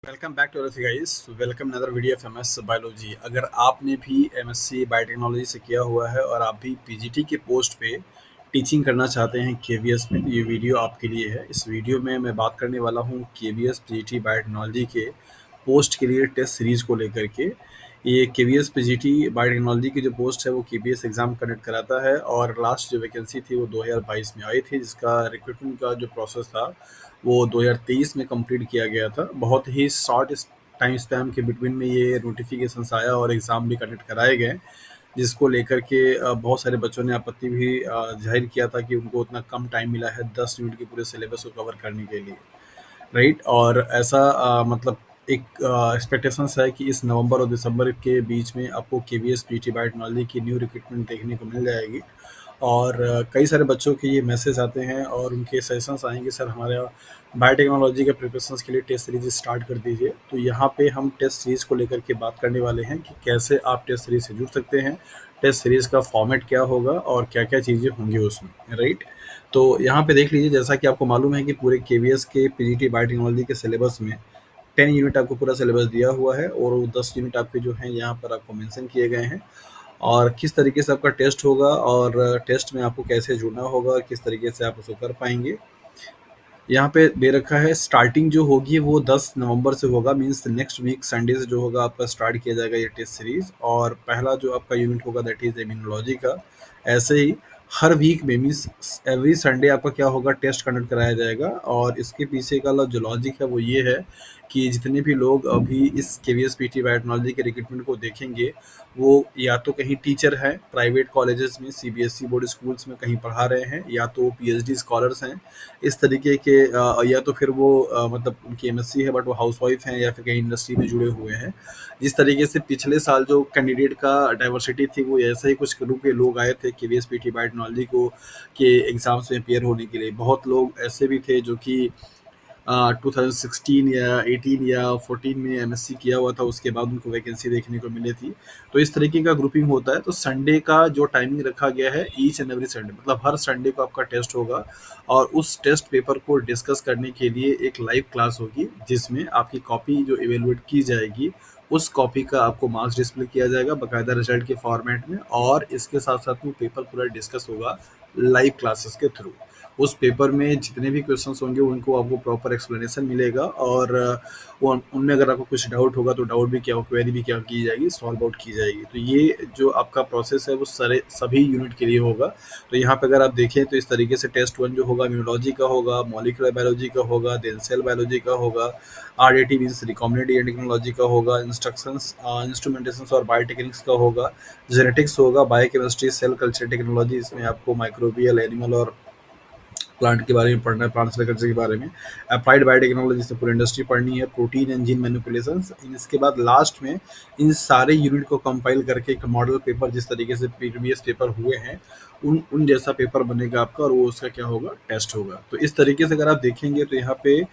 Welcome back to अरथी guys. Welcome another video of MS biology. अगर आपने भी एमएससी बायोटेक्नोलॉजी से किया हुआ है और आप भी पीजीटी के पोस्ट पे टीचिंग करना चाहते हैं केवीएस में, ये वीडियो आपके लिए है। इस वीडियो में मैं बात करने वाला हूँ केवीएस पीजीटी बायोटेक्नोलॉजी के पोस्ट के लिए टेस्ट सीरीज को लेकर के। ये केवीएस पीजीटी बायोटेक्नोलॉजी की जो पोस्ट है वो केबीएस एग्जाम कंडक्ट कराता है और लास्ट जो वैकेंसी थी वो 2022 में आई थी, जिसका रिक्रूटमेंट का जो प्रोसेस था वो 2023 में कंप्लीट किया गया था। बहुत ही शॉर्ट टाइम स्पैम के बिटवीन में ये नोटिफिकेशंस आया और एग्ज़ाम भी कंडक्ट कराए गए, जिसको लेकर के बहुत सारे बच्चों ने आपत्ति भी जाहिर किया था कि उनको उतना कम टाइम मिला है 10 यूनिट के पूरे सिलेबस को कवर करने के लिए, राइट। और ऐसा मतलब एक एक्सपेक्टेशंस है कि इस नवंबर और दिसंबर के बीच में आपको केवीएस पीटी बायोटेक्नोलॉजी की न्यू रिक्रूटमेंट देखने को मिल जाएगी। और कई सारे बच्चों के ये मैसेज आते हैं और उनके सजेशंस आएंगे, सर हमारे बायोटेक्नोलॉजी के प्रिपरेशंस के लिए टेस्ट सीरीज स्टार्ट कर दीजिए। तो यहाँ पे हम टेस्ट सीरीज को लेकर के बात करने वाले हैं कि कैसे आप टेस्ट सीरीज से जुड़ सकते हैं, टेस्ट सीरीज का फॉर्मेट क्या होगा और क्या क्या चीज़ें होंगी उसमें, राइट। तो यहाँ पे देख लीजिए, जैसा कि आपको मालूम है कि पूरे केवीएस के पीजीटी बायोटेक्नोलॉजी के सिलेबस में 10 यूनिट आपको पूरा सिलेबस दिया हुआ है और वो 10 यूनिट आपके जो हैं यहाँ पर आपको मेंशन किए गए हैं और किस तरीके से आपका टेस्ट होगा और टेस्ट में आपको कैसे जुड़ना होगा और किस तरीके से आप उसको कर पाएंगे। यहाँ पे दे रखा है स्टार्टिंग जो होगी वो 10 नवंबर से होगा, मींस नेक्स्ट वीक संडे से जो होगा आपका स्टार्ट किया जाएगा ये टेस्ट सीरीज। और पहला जो आपका यूनिट होगा दैट इज इम्यूनोलॉजी का। ऐसे ही हर वीक में मीन्स एवरी संडे आपका क्या होगा, टेस्ट कंडक्ट कराया जाएगा। और इसके पीछे का जो लॉजिक है वो ये है कि जितने भी लोग अभी इस केवीएस पीटी बायोटेक्नोलॉजी के रिक्रूटमेंट को देखेंगे वो या तो कहीं टीचर हैं प्राइवेट कॉलेजेस में, सीबीएसई बोर्ड स्कूल्स में कहीं पढ़ा रहे हैं, या तो पीएचडी स्कॉलर्स हैं इस तरीके के, या तो फिर वो मतलब उनकी एमएससी है बट वो हाउसवाइफ हैं या फिर कहीं इंडस्ट्री में जुड़े हुए हैं। जिस तरीके से पिछले साल जो कैंडिडेट का डाइवर्सिटी थी वो ऐसे ही कुछ ग्रुप के लोग आए थे केवीएस पीटी बायोटेक्नोलॉजी को के एग्जाम्स में अपियर होने के लिए। बहुत लोग ऐसे भी थे जो कि 2016 या 18 या 14 में एमएससी किया हुआ था, उसके बाद उनको वैकेंसी देखने को मिली थी। तो इस तरीके का ग्रुपिंग होता है। तो संडे का जो टाइमिंग रखा गया है, ईच एंड एवरी संडे मतलब हर संडे को आपका टेस्ट होगा और उस टेस्ट पेपर को डिस्कस करने के लिए एक लाइव क्लास होगी जिसमें आपकी कॉपी जो इवेलुएट की जाएगी उस कॉपी का आपको मार्क्स डिस्प्ले किया जाएगा बाकायदा रिजल्ट के फॉर्मेट में। और इसके साथ साथ में पेपर पूरा डिस्कस होगा लाइव क्लासेस के थ्रू। उस पेपर में जितने भी क्वेश्चंस होंगे उनको आपको प्रॉपर एक्सप्लेनेशन मिलेगा और उनमें अगर आपको कुछ डाउट होगा तो डाउट भी क्या क्वेरी भी क्या की जाएगी, सॉल्व आउट की जाएगी। तो ये जो आपका प्रोसेस है वो सारे सभी यूनिट के लिए होगा। तो यहाँ पे अगर आप देखें तो इस तरीके से टेस्ट 1 जो होगा इम्यूनोलॉजी का होगा, मॉलिक्यूलर बायोलॉजी का होगा, देन सेल बायोलॉजी का होगा, आरडीटी मीन्स रिकॉम्बिनेंट टेक्नोलॉजी का होगा, इंस्ट्रक्शंस इंस्ट्रूमेंटेशन और बायोटेक्निक्स का होगा, जेनेटिक्स होगा, बायोकेमिस्ट्री, सेल कल्चर टेक्नोलॉजी, इसमें आपको माइक्रोबियल, एनिमल और प्लांट के बारे में पढ़ना है, प्लांट सेल कल्चर के बारे में, अप्लाइड बायोटेक्नोलॉजी से पूरी इंडस्ट्री पढ़नी है, प्रोटीन एंड जीन मैनिपुलेशन। इसके बाद लास्ट में इन सारे यूनिट को कंपाइल करके एक मॉडल पेपर जिस तरीके से प्रीवियस पेपर हुए हैं उन उन जैसा पेपर बनेगा आपका और वो उसका क्या होगा, टेस्ट होगा। तो इस तरीके से अगर आप देखेंगे तो यहाँ पे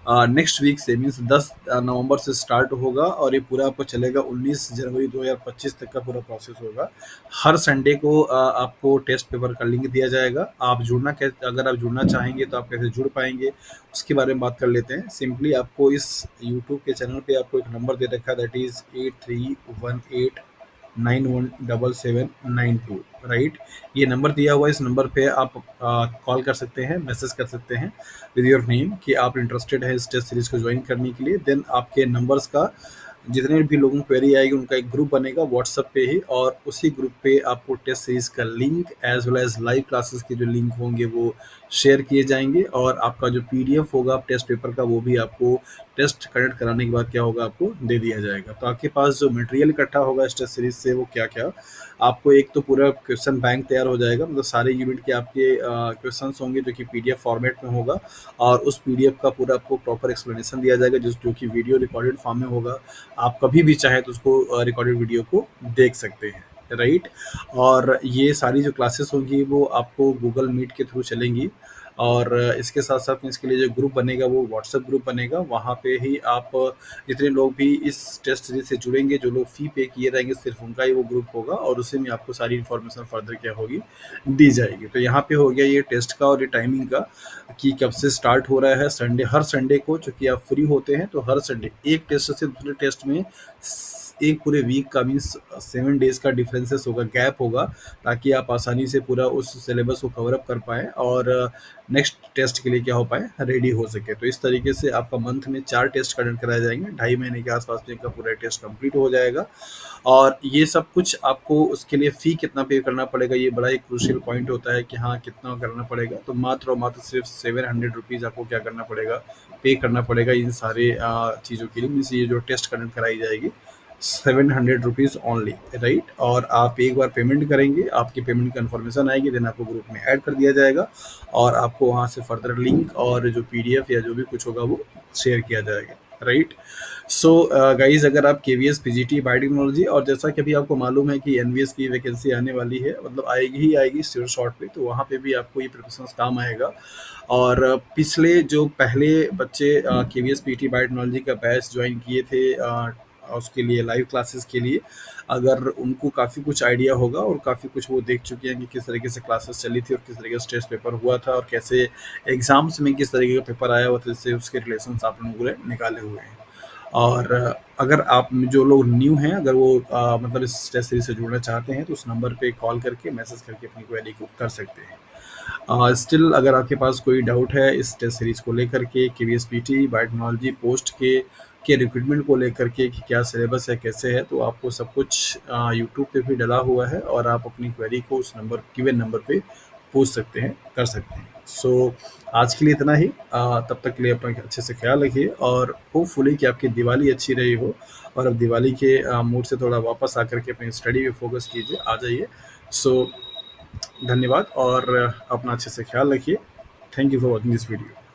नेक्स्ट वीक से मीन्स 10 नवंबर से स्टार्ट होगा और ये पूरा आपको चलेगा 19 जनवरी 2025 तक का पूरा प्रोसेस होगा। हर संडे को आपको टेस्ट पेपर का लिंक दिया जाएगा। आप जुड़ना अगर आप जुड़ना चाहेंगे तो आप कैसे जुड़ पाएंगे उसके बारे में बात कर लेते हैं। सिंपली आपको इस यूट्यूब के चैनल पे आपको एक नंबर दे रखा है दैट इज 8318917792, राइट। ये नंबर दिया हुआ है, इस नंबर पे आप कॉल कर सकते हैं, मैसेज कर सकते हैं विद योर नेम कि आप इंटरेस्टेड है इस टेस्ट सीरीज को ज्वाइन करने के लिए। देन आपके नंबर्स का जितने भी लोगों को क्वेरी आएगी उनका एक ग्रुप बनेगा व्हाट्सएप पे ही और उसी ग्रुप पे आपको टेस्ट सीरीज का link as well as live classes के जो लिंक होंगे वो शेयर किए जाएंगे और आपका जो पीडीएफ होगा टेस्ट पेपर का वो भी आपको टेस्ट कंडक्ट कराने के बाद क्या होगा, आपको दे दिया जाएगा। तो आपके पास जो मटेरियल इकट्ठा होगा इस टेस्ट सीरीज से वो क्या क्या, आपको एक तो पूरा क्वेश्चन बैंक तैयार हो जाएगा, मतलब सारे यूनिट के आपके क्वेश्चन होंगे जो कि पीडीएफ फॉर्मेट में होगा और उस पीडीएफ का पूरा आपको प्रॉपर एक्सप्लेनेशन दिया जाएगा जो कि वीडियो रिकॉर्डेड फॉर्म में होगा। आप कभी भी चाहे तो उसको रिकॉर्डेड वीडियो को देख सकते हैं, राइट। और ये सारी जो क्लासेस होंगी वो आपको गूगल मीट के थ्रू चलेंगी। और इसके साथ-साथ में इसके लिए जो ग्रुप बनेगा वो व्हाट्सएप ग्रुप बनेगा। वहाँ पे ही आप जितने लोग भी इस टेस्ट सीरीज़ से जुड़ेंगे, जो लोग फ़ी पे किए रहेंगे सिर्फ़ उनका ही वो ग्रुप होगा और उसी में आपको सारी इन्फॉर्मेशन फ़र्दर क्या होगी, दी जाएगी। तो यहाँ पे हो गया ये टेस्ट का और ये टाइमिंग का कि कब से स्टार्ट हो रहा है। संडे, हर संडे को चूँकि आप फ्री होते हैं तो हर संडे एक टेस्ट से दूसरे टेस्ट में एक पूरे वीक का मीन्स 7 डेज़ का डिफरेंसेस होगा, गैप होगा, ताकि आप आसानी से पूरा उस सिलेबस को कवर अप कर पाएँ और नेक्स्ट टेस्ट के लिए क्या हो पाए, रेडी हो सके। तो इस तरीके से आपका मंथ में 4 टेस्ट कंडक्ट कराए जाएँगे, ढाई महीने के आस-पास में का पूरा टेस्ट कंप्लीट हो जाएगा। और ये सब कुछ आपको उसके लिए फ़ी कितना पे करना पड़ेगा, ये बड़ा एक क्रूशियल पॉइंट होता है कि हाँ, कितना करना पड़ेगा। तो मात्र और मात्र सिर्फ़ ₹700 आपको क्या करना पड़ेगा, पे करना पड़ेगा इन सारे चीज़ों के लिए। मीन्स ये जो टेस्ट कंडक्ट कराई जाएगी, ₹700 ओनली, राइट? और आप एक बार पेमेंट करेंगे, आपकी पेमेंट कन्फर्मेशन आएगी, देन आपको ग्रुप में ऐड कर दिया जाएगा और आपको वहाँ से फर्दर लिंक और जो पीडीएफ या जो भी कुछ होगा वो शेयर किया जाएगा, राइट? सो गाइज, अगर आप केवीएस पीजीटी बायोटेक्नोलॉजी और जैसा कि अभी आपको मालूम है कि एनवीएस की वैकेंसी आने वाली है, मतलब आएगी ही आएगी श्योर शॉर्ट पे, तो वहाँ पे भी आपको ये प्रिपरेशन काम आएगा। और पिछले जो पहले बच्चे केवीएस पीटी बायोटेक्नोलॉजी का बैच ज्वाइन किए थे उसके लिए लाइव क्लासेस के लिए, अगर उनको काफ़ी कुछ आइडिया होगा और काफ़ी कुछ वो देख चुके हैं कि किस तरीके से क्लासेस चली थी और किस तरीके से टेस्ट पेपर हुआ था और कैसे एग्जाम्स में किस तरीके का पेपर आया हुआ था, जिससे उसके रिलेशन आप लोगों ने निकाले हुए हैं। और अगर आप जो लोग न्यू हैं, अगर वो मतलब इस टेस्ट सीरीज से जुड़ना चाहते हैं तो उस नंबर पे कॉल करके मैसेज करके अपनी क्वेरी को कर सकते हैं। स्टिल अगर आपके पास कोई डाउट है इस टेस्ट सीरीज को लेकर के, केवीएसपीटी बायोटेक्नोलॉजी पोस्ट के रिक्रूटमेंट को लेकर के कि क्या सिलेबस है, कैसे है, तो आपको सब कुछ यूट्यूब पे भी डला हुआ है और आप अपनी क्वेरी को उस नंबर, गिवन नंबर पे पूछ सकते हैं, कर सकते हैं। सो आज के लिए इतना ही। तब तक के लिए अपना अच्छे से ख्याल रखिए और होपफुली कि आपकी दिवाली अच्छी रही हो और अब दिवाली के मूड से थोड़ा वापस आकर के अपनी स्टडी पे फोकस कीजिए, आ जाइए। सो धन्यवाद और अपना अच्छे से ख्याल रखिए। Thank you for watching this video.